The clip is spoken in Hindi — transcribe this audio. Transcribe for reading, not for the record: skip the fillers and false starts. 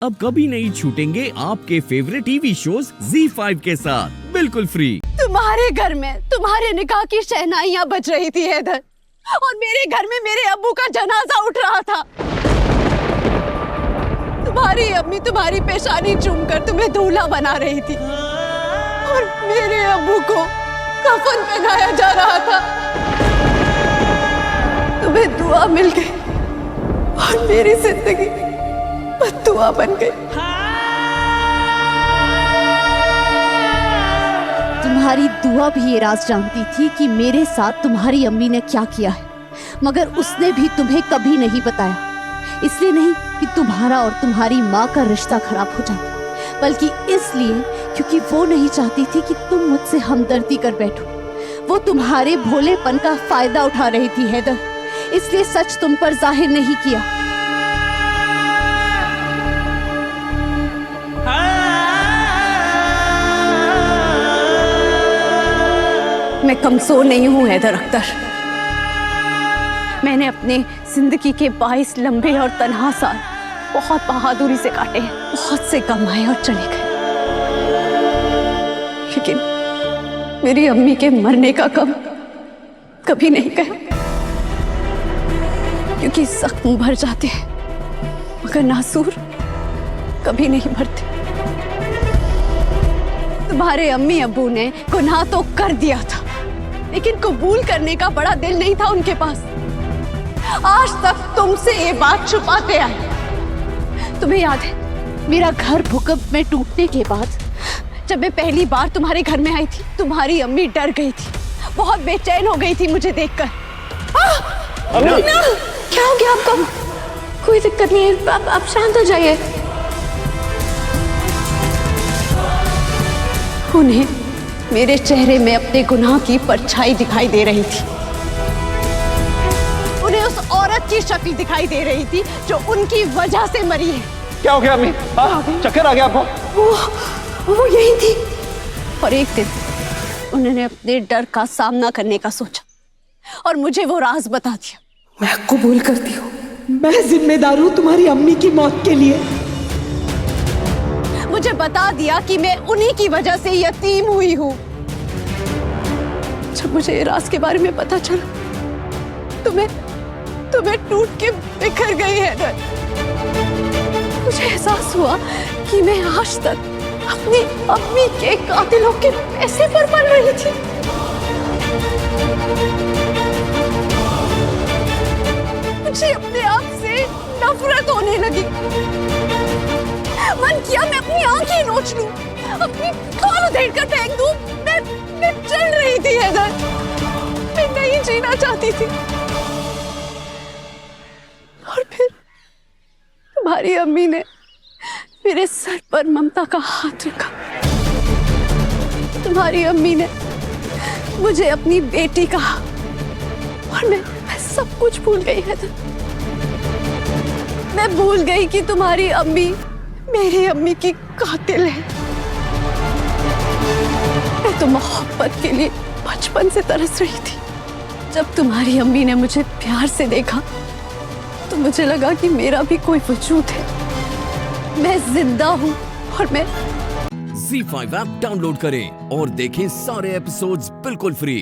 अब कभी नहीं छूटेंगे आपके फेवरेट टीवी शोज ZEE5 के साथ बिल्कुल फ्री। तुम्हारे घर में तुम्हारे निकाह की शहनाइयाँ बज रही थी हैदर, और मेरे घर में मेरे अब्बू का जनाजा उठ रहा था। तुम्हारी अम्मी तुम्हारी पेशानी चूमकर तुम्हें दूल्हा बना रही थी, और मेरे अब्बू को कफन पहनाया जा रहा था। तुम्हें दुआ मिल गई और मेरी जिंदगी बद्दुआ बन गई। तुम्हारी दुआ भी ये राज जानती थी कि मेरे साथ तुम्हारी अम्मी ने क्या किया है, मगर उसने भी तुम्हें कभी नहीं बताया। इसलिए नहीं कि तुम्हारा और तुम्हारी माँ का रिश्ता खराब हो जाता, बल्कि इसलिए क्योंकि वो नहीं चाहती थी कि तुम मुझसे हमदर्दी कर बैठो। वो तुम्हारे भोलेपन का फायदा उठा रही थी हैदर, इसलिए सच तुम पर जाहिर नहीं किया। मैं कमजोर नहीं हूं हैदर अख्तर। मैंने अपने जिंदगी के 22 लंबे और तन्हा साल बहुत बहादुरी से काटे हैं, बहुत से गम आए और चले गए, लेकिन मेरी अम्मी के मरने का गम कभी नहीं गया, क्योंकि जख्म भर जाते हैं मगर नासूर कभी नहीं भरते। तुम्हारे अम्मी अब्बू ने गुनाह तो कर दिया था, लेकिन कबूल करने का बड़ा दिल नहीं था उनके पास। आज तक तुमसे ये बात छुपाते आए। तुम्हें याद है मेरा घर भूकंप में टूटने के बाद जब मैं पहली बार तुम्हारे घर में आई थी, तुम्हारी अम्मी डर गई थी, बहुत बेचैन हो गई थी मुझे देखकर। क्या हो गया आपको? कोई दिक्कत नहीं है, आप शांत हो जाइए। उन्हें मेरे चेहरे में अपने गुनाह की परछाई दिखाई दे रही थी। उन्हें उस औरत की शक्ल दिखाई दे रही थी जो उनकी वजह से मरी है। क्या हो गया अम्मी? चक्कर आ गया आपको? वो यही थी। और एक दिन उन्होंने अपने डर का सामना करने का सोचा और मुझे वो राज बता दिया। मैं कबूल करती हूँ, मैं जिम्मेदार हूँ तुम्हारी अम्मी की मौत के लिए। मुझे बता दिया कि मैं उन्हीं की वजह से यतीम हुई हूँ। जब मुझे ये राज के बारे में पता चला तुम्हें टूट के बिखर गई है। मुझे एहसास हुआ कि मैं आज तक अपनी अम्मी के कातिलों के पैसे पर पल रही थी। मुझे अपने आप से नफरत होने लगी। मन किया मैं अपनी आंखें नोच लूं, अपनी खाल उधेड़ कर फेंक दूं। मैं चल रही थी हैदर, मैं नहीं जीना चाहती थी। और फिर तुम्हारी अम्मी ने मेरे सर पर ममता का हाथ रखा। तुम्हारी अम्मी ने मुझे अपनी बेटी कहा, और मैं सब कुछ भूल गई हैदर। मैं भूल गई कि तुम्हारी अम्मी मेरी अम्मी की कातिल है। मैं तो मोहब्बत के लिए बचपन से तरस रही थी। जब तुम्हारी अम्मी ने मुझे प्यार से देखा तो मुझे लगा कि मेरा भी कोई वजूद है, मैं जिंदा हूँ। और मैं ZEE5 ऐप डाउनलोड करें और देखें सारे एपिसोड्स बिल्कुल फ्री।